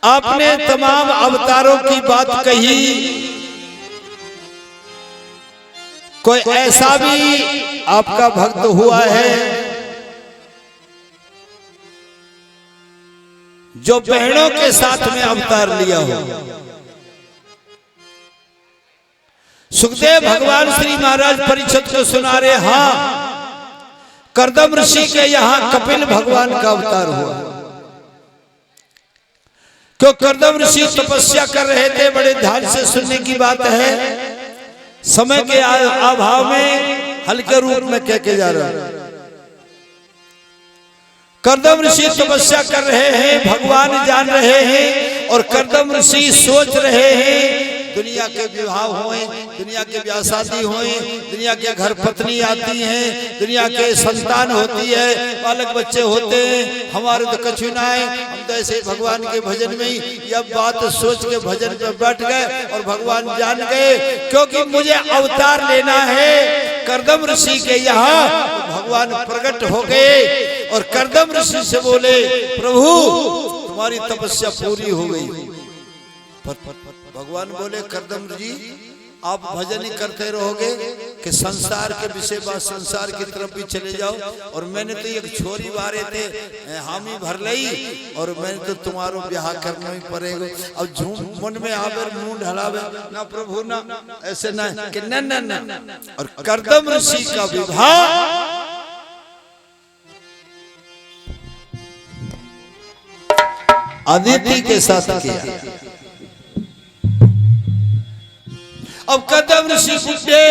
आपने तमाम अवतारों की बात कही, कोई ऐसा भी आपका भक्त हुआ है जो बहनों के साथ में अवतार लिया हो? सुखदेव भगवान श्री महाराज परीक्षित को सुना रहे, हाँ, कर्दम ऋषि के यहाँ कपिल भगवान का अवतार हुआ। क्यों? कर्दम ऋषि तपस्या कर रहे थे, बड़े ध्यान से सुनने की बात है, समय के अभाव में हल्के रूप में कह के जा रहा हूं। कर्दम ऋषि तपस्या कर रहे हैं, भगवान जान रहे हैं, और कर्दम ऋषि सोच रहे हैं दुनिया के विवाह होए, दुनिया के ब्याह शादी होए, दुनिया के घर पत्नी आती हैं, दुनिया के संतान होती है, बालक बच्चे होते हैं, हमारे तो कछु ना है, हम तो ऐसे भगवान के भजन में ही यह बात सोच के भजन पे बैठ गए और भगवान जान गए क्योंकि मुझे अवतार लेना है कर्दम ऋषि के यहाँ। तो भगवान प्रकट हो गए और कर्दम ऋषि से बोले, प्रभु तुम्हारी तपस्या पूरी हो गई। भगवान बोले, कर्दम जी आप भजन ही करते रहोगे कि संसार के विषय बात संसार की तरफ भी चले जाओ? और मैंने तो एक छोरी बारे थे हामी भर लई और मैंने तो तुम्हारो ब्याह करना ही पड़ेगा। अब झूठ मन में आवे मुंह ढलावे ना प्रभु ना, ऐसे ना कि न न न। और कर्दम ऋषि का विवाह अदिति के साथ किया। अब कर्दम ऋषि बुढ़े,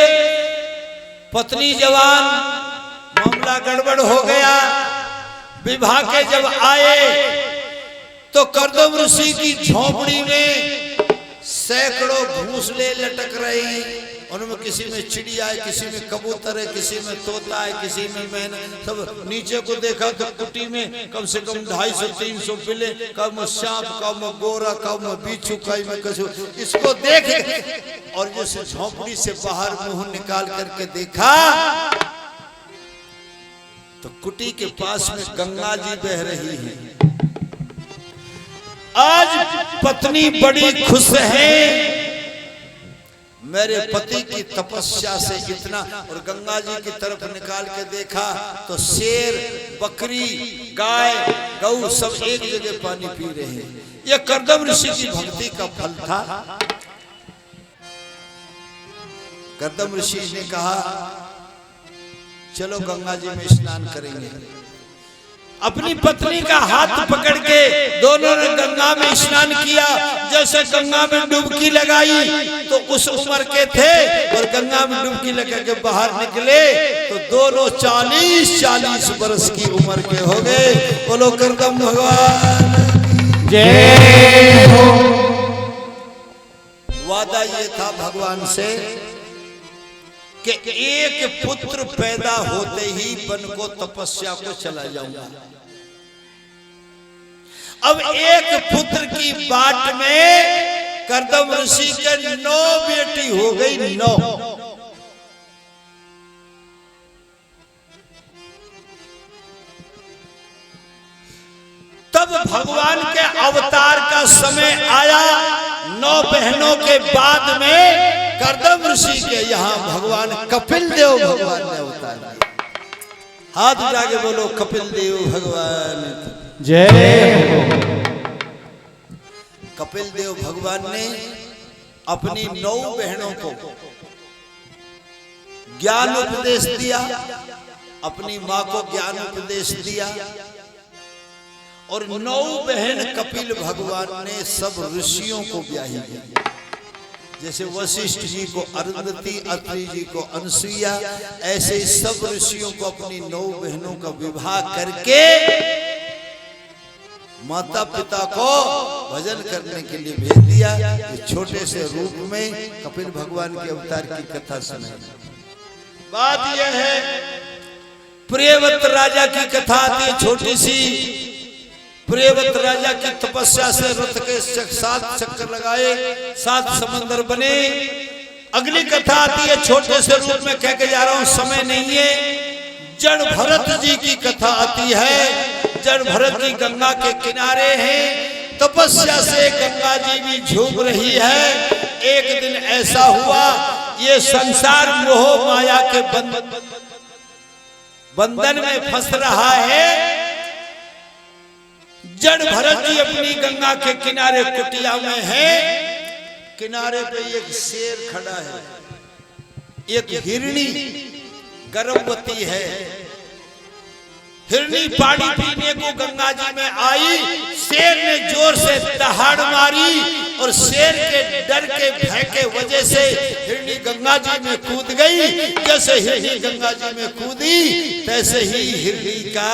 पत्नी जवान, मामला गड़बड़ हो गया। विवाह के जब आए तो कर्दम ऋषि की झोपड़ी में सैकड़ों घोंसले लटक रहे हैं। उनमें किसी में चिड़िया है, किसी में कबूतर है, किसी में तोता है, किसी में मैना। सब नीचे को देखा तो कुटी में कम से कम 250-300 बिल्ले, कम सांप, कम गोरा, कम बिच्छू, कम कछु। इसको देख और जैसे झोपड़ी से बाहर मुंह निकाल करके देखा तो कुटी के पास में गंगा जी बह रही है। आज पत्नी बड़ी खुश है, मेरे पति की तपस्या से इतना। और गंगा जी की तरफ निकाल के देखा तो शेर, बकरी, गाय, गऊ सब एक जगह पानी पी रहे हैं। यह कर्दम ऋषि की भक्ति का फल था। कर्दम ऋषि ने कहा, चलो गंगा जी में स्नान करेंगे। अपनी पत्नी का हाथ पकड़ के दोनों ने गंगा में स्नान किया। जैसे गंगा में डुबकी लगाई तो उस उम्र के थे और गंगा में डुबकी लगा के बाहर निकले तो दोनों 40-40 वर्ष की उम्र के हो गए। बोलो कर्दम भगवान जय हो। वादा ये था भगवान से कि एक पुत्र पैदा होते ही वन को तपस्या को चला जाऊंगा। अब एक पुत्र की बाट में कर्दम ऋषि के 9 बेटी हो गई, 9। तब भगवान के अवतार का समय आया। 9 बहनों के बाद में कर्दम ऋषि के यहाँ भगवान कपिल देव भगवान ने अवतार लिया। हाथ उठा के बोलो कपिल देव भगवान जय। कपिल देव भगवान ने अपनी 9 बहनों को ज्ञान उपदेश दिया, अपनी मां को ज्ञान उपदेश दिया। और 9 बहन कपिल भगवान ने सब ऋषियों को ब्याही दिया। जैसे वशिष्ठ जी को अरुंधति, अत्रि जी को अनसुईया, ऐसे ही सब ऋषियों को अपनी 9 बहनों का विवाह करके माता पिता को भजन करने के लिए भेज दिया। छोटे से रूप में कपिल भगवान के अवतार की कथा सुनाई। बात यह है, प्रियव्रत राजा की कथा आती है छोटी सी। प्रियव्रत राजा की तपस्या से रथ के 7 चक्कर लगाए, 7 समंदर बने। अगली कथा आती है छोटे से रूप में, कह के जा रहा हूं, समय नहीं है। जड़ भरत जी की कथा आती है। जड़ भरत जी गंगा के किनारे हैं। तपस्या से गंगा जी भी झूम रही है। एक दिन ऐसा हुआ, ये संसार मोह माया के बंधन में फंस रहा है। जड़ भरत जी अपनी गंगा के किनारे कुटिया में है। किनारे पे एक शेर खड़ा है, एक हिरणी गर्भवती है। हिरणी पानी पीने को गंगा जी में आई, शेर ने जोर से दहाड़ मारी और शेर के डर के भय के वजह से हिरणी गंगा जी में कूद गई। जैसे हिरणी गंगा जी में कूदी तैसे ही हिरणी का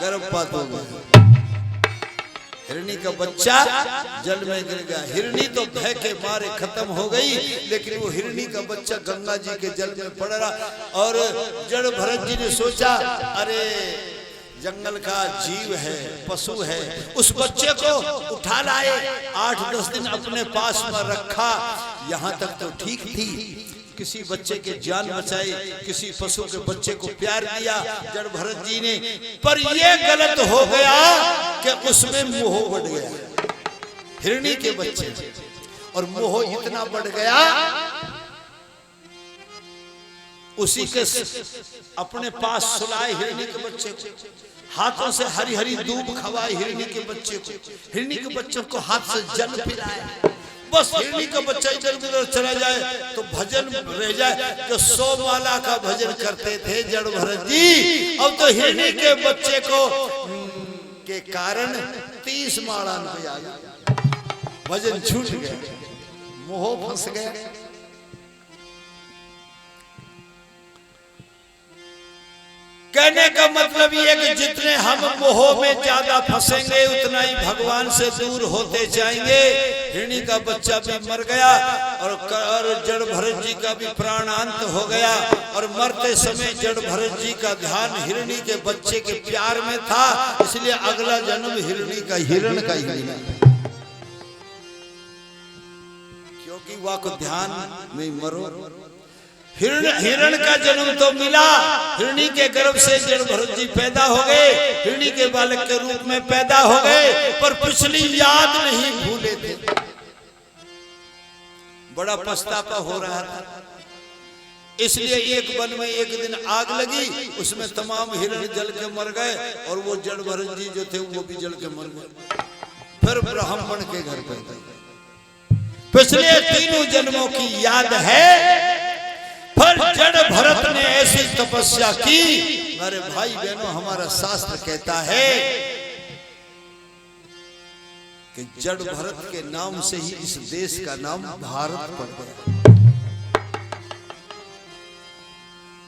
गर्भपात हो गया। हिरणी का बच्चा जल में गिर गया। हिरणी तो भय के मारे खत्म हो गई, लेकिन वो हिरणी का बच्चा गंगा जी के जल में पड़ रहा। और जड़ भरत जी ने सोचा, अरे जंगल का जीव है, पशु है, उस बच्चे को उठा लाए, 8-10 दिन अपने पास में रखा। यहाँ तक तो ठीक थी, किसी बच्चे के जान बचाई, किसी पशु के बच्चे को प्यार दिया जड़ भरत जी ने। पर यह गलत हो गया कि उसमें मोह बढ़ गया हिरणी के बच्चे, और मोह इतना बढ़ गया, उसी के अपने पास सुलाए हिरणी के बच्चे को, हाथों से हरी हरी दूब खवाए हिरणी के बच्चे को, हिरणी के बच्चों को हाथ से जल पिलाए। बस हिरणी का बच्चा इधर उधर चला जाए तो भजन रह जाए। जो 100 माला का भजन करते थे जड़ भरत जी, अब तो हिरणी के बच्चे को के कारण 30 माला में आ गया। भजन छूट गया, मोह फंस गया। कहने का मतलब ये कि जितने हम मोह में ज्यादा फंसेंगे उतना ही भगवान से दूर होते जाएंगे। हिरणी का बच्चा भी मर गया और जड़ भरत जी का भी प्राणांत हो गया। और मरते समय जड़ भरत जी का ध्यान हिरणी के बच्चे के प्यार में था, इसलिए अगला जन्म हिरणी का हिरण का ही मिला, क्योंकि वह को ध्यान में मरो। हिरण का जन्म तो मिला, हिरणी के गर्भ से जड़ भरत जी पैदा हो गए, हिरणी के बालक के रूप में पैदा हो गए, पर पिछली याद नहीं भूले थे। बड़ा पछतावा हो रहा था, इसलिए एक वन में एक दिन आग लगी, उसमें तमाम हिरण जल के मर गए और वो जड़ भरत जी जो थे वो भी जल के मर गए। फिर ब्राह्मण के घर पे गए। पिछले 3 जन्मों की याद है। पर जड़ भरत ने ऐसी तपस्या की। मेरे भाई बहनों, हमारा शास्त्र कहता है कि जड़ भरत के नाम से ही इस देश का नाम भारत पड़ गया।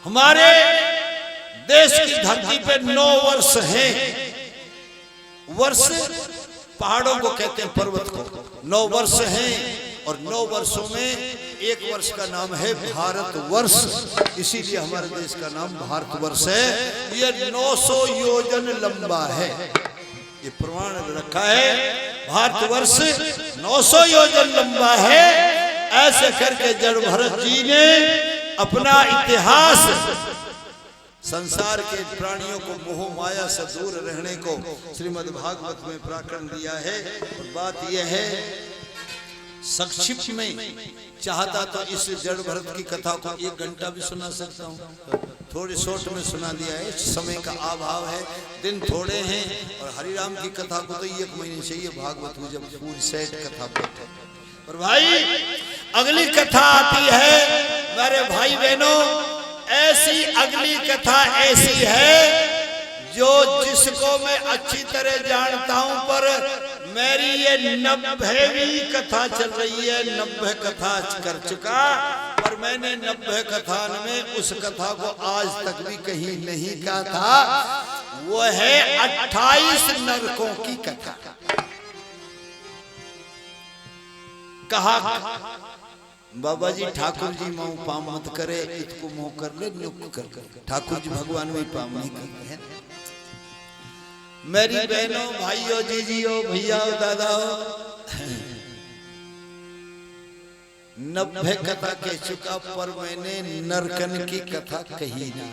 हमारे देश की धरती पे 9 वर्ष हैं। वर्ष पहाड़ों को कहते हैं, पर्वत को 9 वर्ष हैं। और 9 वर्षों में एक वर्ष का नाम है भारत वर्ष, इसीलिए हमारे देश का नाम भारत वर्ष है। यह 900 योजन लंबा है, ये प्रमाण रखा है। भारत वर्ष 900 योजन लंबा है। ऐसे करके जड़ भरत जी ने अपना इतिहास, संसार के प्राणियों को मोह माया से दूर रहने को श्रीमद् भागवत में प्रकरण दिया है। और बात यह है, संक्षिप्त में चाहता तो इस जड़ भरत की कथा को 1 घंटा भी सुना सकता हूँ, थोड़ी शॉर्ट में सुना दिया है, समय का अभाव है, दिन थोड़े हैं। और हरिराम की कथा को तो 1 महीने चाहिए भागवत में, जब पूरी सेट कथा बैठे। पर भाई अगली कथा आती है मेरे भाई बहनों, ऐसी अगली कथा ऐसी है जो जिसको मैं अच्छी तरह जानता हूं, पर मेरी ये 90वीं कथा चल रही है। 90 कथा कर चुका, पर मैंने 90 कथा में उस कथा को आज तक भी कहीं नहीं कहा था। वो है 28 नरकों की कथा। कहा बाबा जी ठाकुर जी माऊ पाम मत करे, इसको मोह कर ले, नुक कर। ठाकुर जी भगवान में पाम नहीं करते हैं। मेरी बहनों, भाइयों, जीजियो, भैया, दादा, 90 कथा कह चुका, पर मैंने नरकन की कथा कही ना।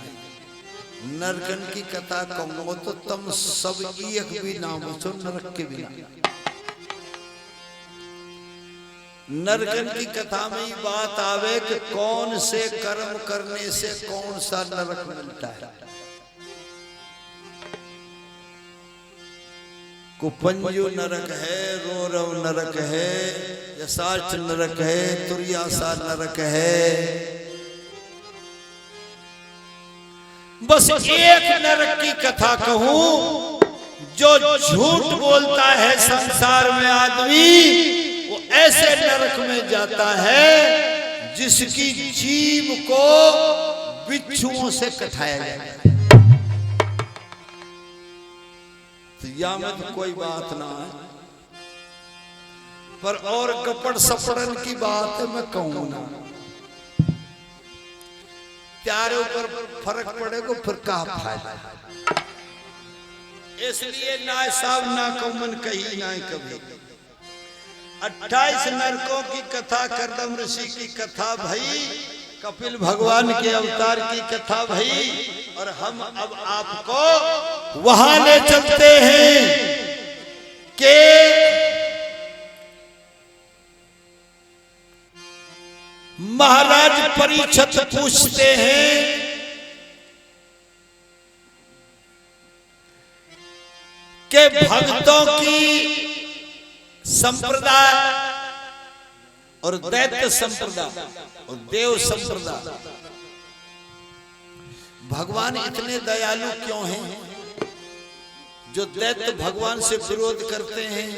नरकन की कथा कहूंगा तो तुम सब एक भी नाम बचो नरक के बिना। नरकन की कथा में ही बात आवे कि कौन से कर्म करने से कौन सा नरक मिलता है। कुपंजु नरक है, रोरव नरक है, यसाच नरक है, तुरियासा नरक है। बस एक नरक की कथा कहूं, जो झूठ बोलता है संसार में आदमी, वो ऐसे नरक में जाता है जिसकी जीभ को बिच्छुओं से कटाया जाए। तो या में तो कोई बात ना है, पर और कपड़ सपड़न की बात है, मैं कहूं ना। प्यारे ऊपर फर्क पड़ेगा फिर का फायदा। इसलिए ना साहब ना कौमन कही ना कभी। 28 नरकों की कथा, कर्दम ऋषि की कथा भई, कपिल भगवान के अवतार की कथा भई, और हम अब आपको वहां ले चलते हैं कि महाराज परीक्षित पूछते हैं कि भक्तों की संप्रदाय और दैत्य संप्रदाय और देव संप्रदाय, भगवान इतने दयालु क्यों हैं जो दैत्य भगवान से विरोध करते हैं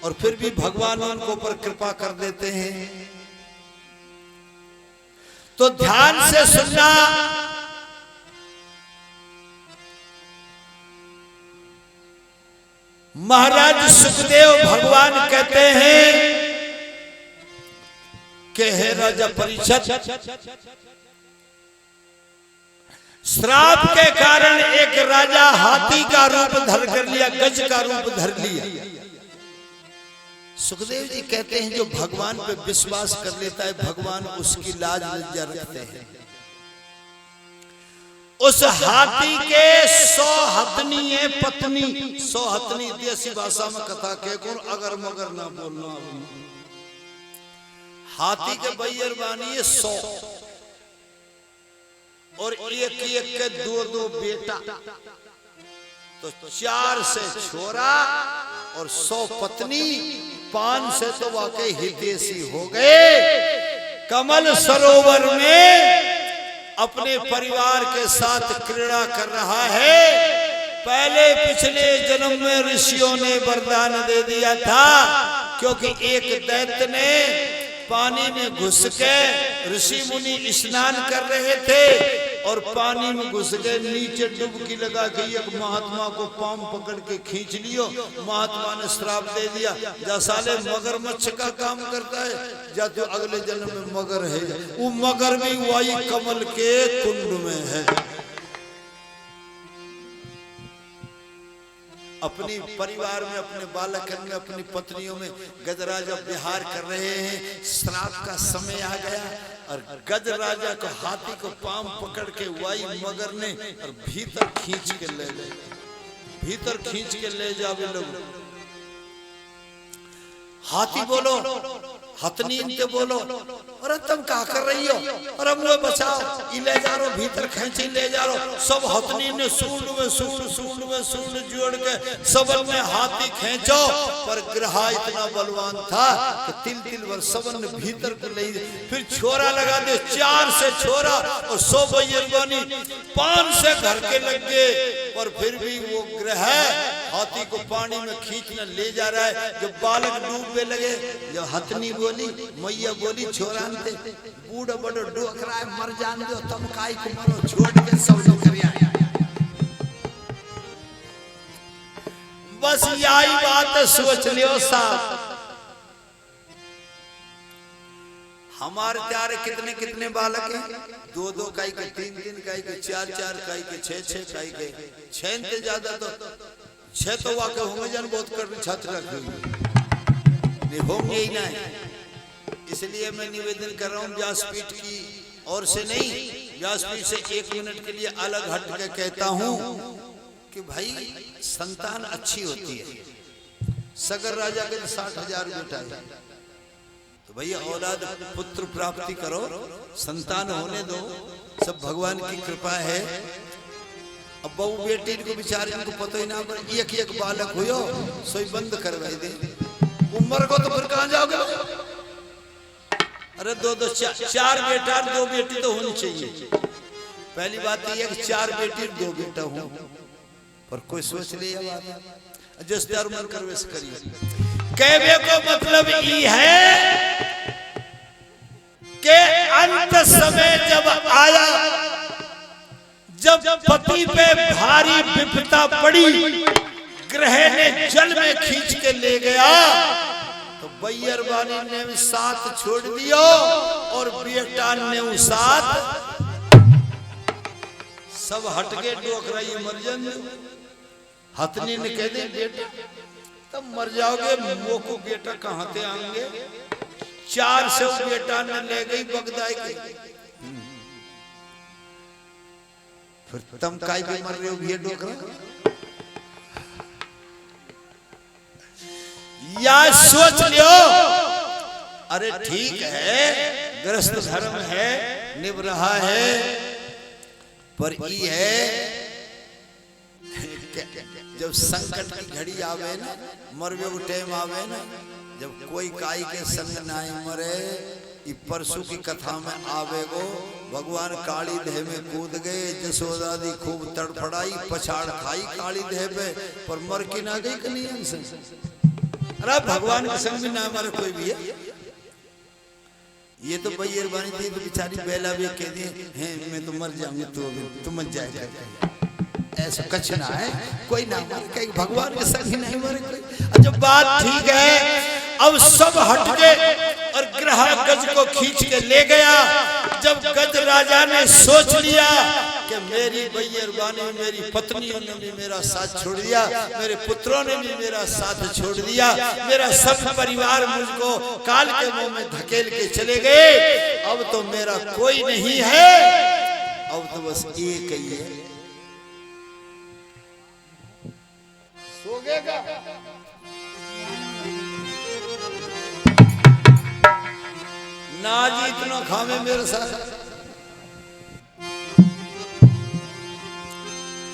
और फिर भी भगवान उनको पर कृपा कर देते हैं। तो ध्यान से सुनना, महाराज सुखदेव भगवान कहते हैं कि हे राजा परीक्षित, श्राप के कारण एक राजा हाथी का रूप धर कर लिया, गज का रूप धर लिया। सुखदेव जी कहते हैं जो भगवान पे विश्वास कर लेता है, भगवान उसकी लाज लज्जा रखते हैं। उस हाथी के 100 हथनी है पत्नी, 100 हथनी देसी भाषा में कथा के गुण अगर मगर ना बोलना। हाथी के बैयर बानी 100 और एक एक के 2-2 बेटा, तो 4 से छोरा और 100 पत्नी, 5 से तो वाकई हितैषी हो गए। कमल सरोवर में अपने परिवार के साथ क्रीड़ा कर रहा है। पहले पिछले जन्म में ऋषियों ने वरदान दे दिया था, क्योंकि एक दैत्य ने पानी में घुस के, ऋषि मुनि स्नान कर रहे थे और पानी में घुस गए, नीचे डुबकी लगा के एक महात्मा को पांव पकड़ के खींच लियो। महात्मा ने श्राप दे दिया, जा साले मगरमच्छ का काम करता है, जा तो अगले जन्म में मगर है। वो मगर भी वही कमल के कुंड में है। अपनी परिवार में, अपने बालकन में, अपनी पत्नियों में गजराजा विहार कर रहे हैं। श्राप का समय आ गया और गजराजा को, हाथी को पांव पकड़ के वाई मगर ने और भीतर खींच के ले गए, भीतर खींच के ले जावे लोग। हाथी बोलो, हथनी इनके बोलो, अरे तुम क्या कर रही हो, अरे मुझे बचाओ, ले जा रहा भीतर खींची ले जा रहा। सब हथनी ने सूंड में जोड़ के सबन में हाथी खींचो, पर ग्रहा इतना बलवान था कि तिल भर सबन ने भीतर को ले। फिर छोरा लगा दे, 4 से छोरा और 100 बैरबानी, 5 से घर के लग गए, पर फिर भी वो ग्रह हाथी को पानी में खींचने ले जा रहा है। जब बालक डूबने लगे, जब हथनी बोली, मैया बोली, छोरा थे बूढ़ा बड़ो डोकरा है, मर जान दो, तुम काई को मरो, छोड़ के सब करिया। बस यही बात सोच लियो साहब। हमारे त्यारे कितने कितने बालक हैं, 2-2 काई के, 3-3 काई के, 4-4 काई के, 6-6 काई के, 6 से ज्यादा तो 6 तो वाकई होंगे जन बहुत कर छात्र नहीं होंगे ही ना। इसलिए मैं निवेदन कर रहा हूँ व्यासपीठ की ओर से नहीं, व्यासपीठ से 1 मिनट के लिए अलग हट के कहता हूँ कि भाई संतान अच्छी होती है। सगर राजा के 60,000 बेटा है, तो भैया औलाद पुत्र प्राप्ति करो, संतान होने दो, सब भगवान की कृपा है। अब बहू बेटी को बेचारे इनको पता ही ना, पर एक एक बालक हुयो सोई बंद करवाई दे। उम्र को तो फिर कहाँ जाओगे? अरे दो दो चार बेटा 2 बेटी तो होनी चाहिए। पहली बात यह है कि 4 बेटी 2 बेटा हो, पर कोई सोच लिया बात जिस दर मन कर वैसे करिए। कहने को मतलब ये है कि अंत समय जब आया, जब पति पे भारी विपदा पड़ी, ग्रह ने जल में खींच के ले गया, तो बैरबानी ने भी साथ छोड़ दिया और बेटा ने साथ सब हट गए। डोकरा ये मर जाए, हथनी ने कह दे बेटा तब मर जाओगे, मोको बेटा कहाँ से आएंगे। 400 बेटा ने ले गई बगदाई के। फिर तुम काय पे मर रहे हो ये डोकरा? या सोच लियो, अरे ठीक है गृहस्थ धर्म है, निभ रहा है, पर ये है जब संकट की घड़ी आवे ना, मरवे को टाइम आवे ना, जब कोई काई के संग नहीं मरे। ये परसों की कथा में आवे गो, भगवान काली देह में कूद गए, जसोदा दी खूब तड़फड़ाई, पछाड़ खाई काली देह पे, पर मर की ना गई कन्हैया से। अरे भगवान के संग भी ना मरे कोई भी है। ये तो बैरबानी थी तो बेचारी बेला भी कह दिए हैं मैं तो मर जाऊंगी, तू मत जाएगा। ऐसा कछ ना है, कोई ना मरे, कहीं भगवान के संग ही नहीं मरे कोई। जब बात ठीक है, अब सब हट गए और ग्रह गज को खींच के ले गया। जब गज राजा ने सोच लिया कि मेरी बैरबानी, मेरी पत्नियों ने भी मेरा साथ छोड़ दिया, मेरे पुत्रों ने भी मेरा साथ छोड़ दिया, मेरा सब परिवार मुझको काल के मुंह में धकेल के चले गए, अब तो मेरा कोई नहीं है, अब तो बस एक ही है। सोगेगा ना जी, इतना खावे मेरे साथ।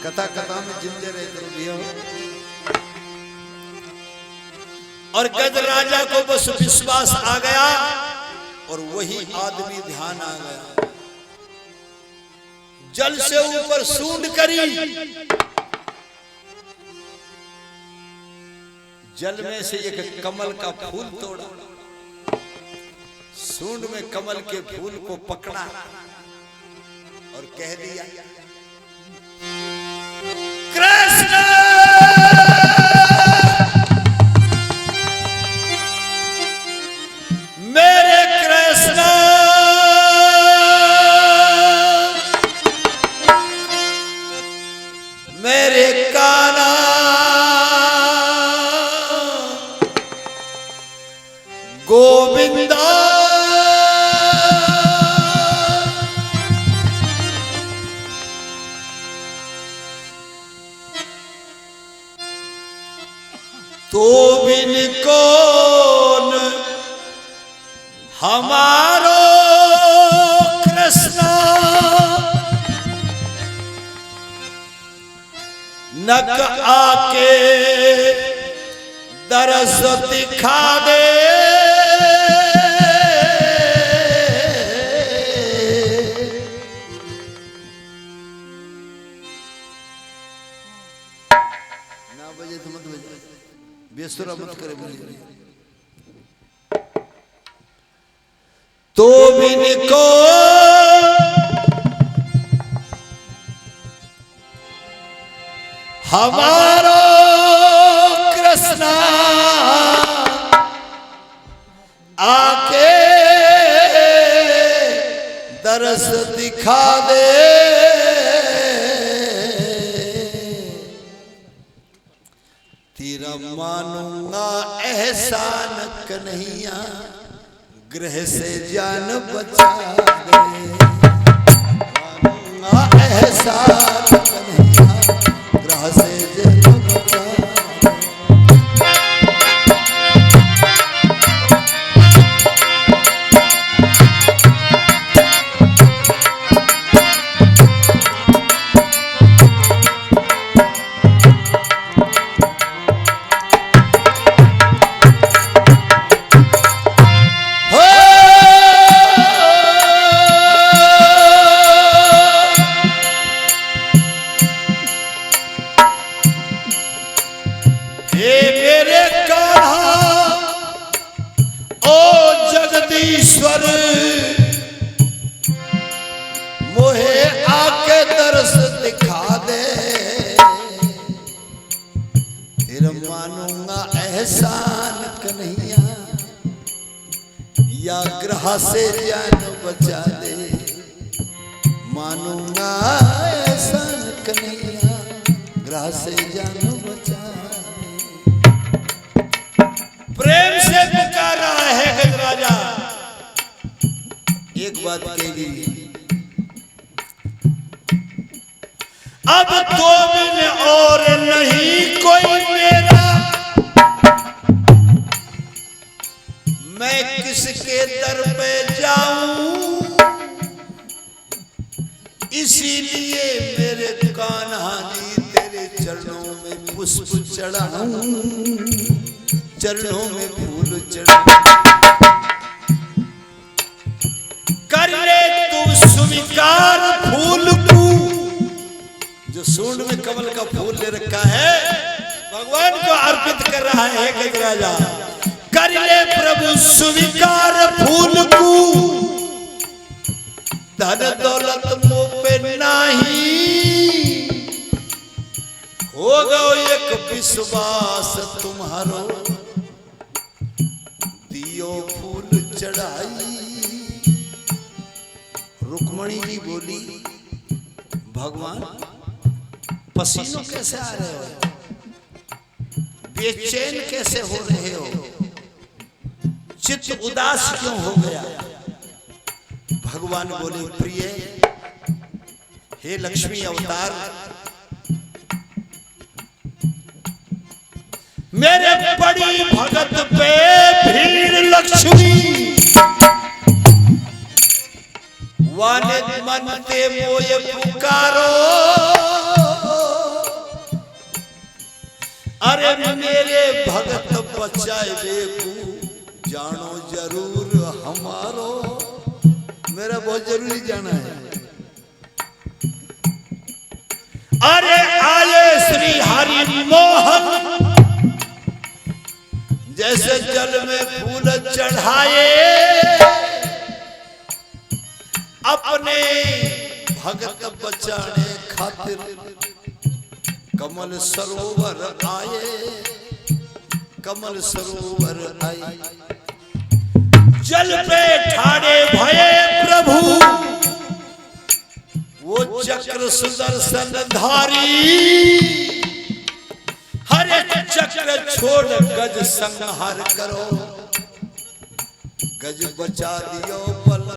कथा कथा में जिंदे रहे करो भैया। और गज राजा को बस विश्वास आ गया और वही आदमी ध्यान आ गया। जल से ऊपर सूंड करी, जल में से एक कमल का फूल तोड़ा, सूंड में कमल के फूल को पकड़ा और कह दिया कृष्ण मेरे कृष्ण मेरे कान्हा गोविंदा तो बिन कौन हमारो कृष्ण नक आके दरस दिखा दे। ना बजे तो मत बजे, बेसुरा मत करे बोलिए। तो बिन को हमारो कृष्णा आके दरस दिखा दे। तेरा मानूंगा एहसान कन्हैया, ग्रह से जान बचा दे। मानूंगा एहसान कन्हैया, ग्रह से जान बचा दे। ईश्वर मोहे आके दर्श दिखा दे, फिर मानूंगा एहसान कन्हैया, या ग्रह से जान बचा दे। मानूंगा एहसान कन्हैया, ग्रह से जान बचा दे। प्रेम से पुकार रहा है गजराजा। एक बात कहेगी, अब तो बिन और नहीं कोई मेरा, मैं किसके दर पे जाऊं, इसीलिए मेरे कान्हा जी तेरे चरणों में पुष्प चढ़ाऊं, चरणों में फूल चढ़ाऊं। कर ले तू स्वीकार फूल को, जो सूंड में कमल का फूल ले रखा है भगवान को अर्पित कर रहा है गजराजा। कर ले प्रभु स्वीकार फूल को, धन दौलत मुँह पे नाही, हो गो एक विश्वास तुम्हारो, दियो फूल चढ़ाई। रुक्मणी जी बोली, भगवान पसीनों कैसे आ रहे हो, बेचैन कैसे हो रहे हो, चित्त उदास क्यों हो गया। भगवान बोले, प्रिय हे लक्ष्मी अवतार, मेरे बड़ी भगत पे भीड़ लक्ष्मी, वाने मन ते मोये पुकारो, अरे मेरे भगत बचाए बेकू, जानो जरूर हमारो, मेरा बहुत जरूरी जाना है। अरे आए श्री हरि मोहन, जैसे जल में फूल चढ़ाए, अपने भगत बचाने खातिर कमल सरोवर आए, कमल सरोवर आए। जल पे ठाड़े भये प्रभु, वो चक्र सुदर्शन धारी, हर एक चक्र छोड़ गज संहार करो, गज बचा दियो